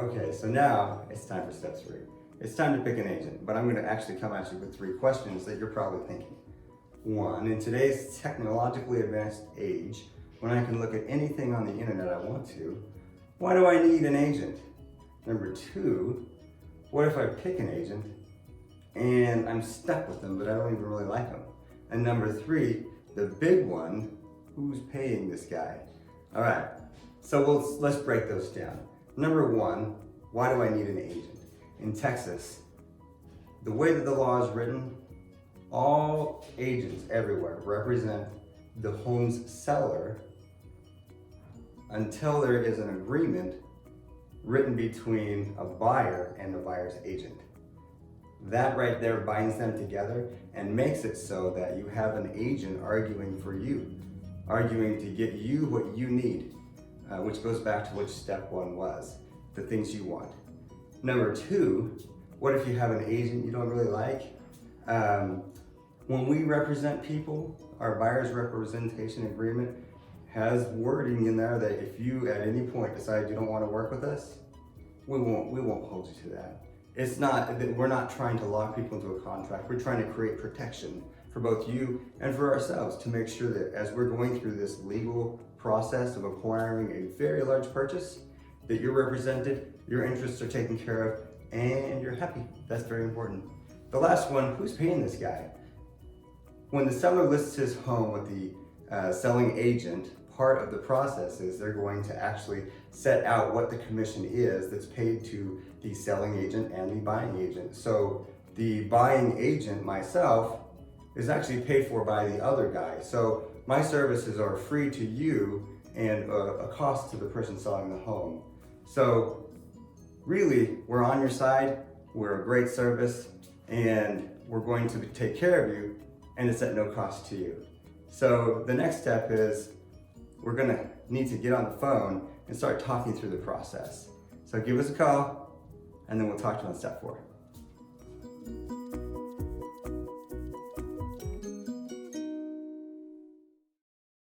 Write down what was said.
Okay, so now it's time for step 3. It's time to pick an agent, but I'm going to actually come at you with 3 questions that you're probably thinking. 1, in today's technologically advanced age, when I can look at anything on the internet I want to, why do I need an agent? Number 2, what if I pick an agent and I'm stuck with them, but I don't even really like them? And number 3, the big one, who's paying this guy? All right, so let's break those down. Number 1, why do I need an agent? In Texas, the way that the law is written, all agents everywhere represent the home's seller until there is an agreement written between a buyer and the buyer's agent. That right there binds them together and makes it so that you have an agent arguing for you, arguing to get you what you need, which goes back to what step 1 was, the things you want. Number 2, what if you have an agent you don't really like? When we represent people, our buyer's representation agreement has wording in there that if you at any point decide you don't want to work with us, we won't hold you to that. It's not that we're not trying to lock people into a contract. We're trying to create protection for both you and for ourselves to make sure that as we're going through this legal process of acquiring a very large purchase, that you're represented, your interests are taken care of, and you're happy. That's very important. The last one, who's paying this guy? When the seller lists his home with the selling agent, part of the process is they're going to actually set out what the commission is that's paid to the selling agent and the buying agent. So the buying agent, myself, is actually paid for by the other guy. So my services are free to you and a cost to the person selling the home. So really, we're on your side, we're a great service, and we're going to take care of you, and it's at no cost to you. So the next step is we're gonna need to get on the phone and start talking through the process. So give us a call, and then we'll talk to you on step 4.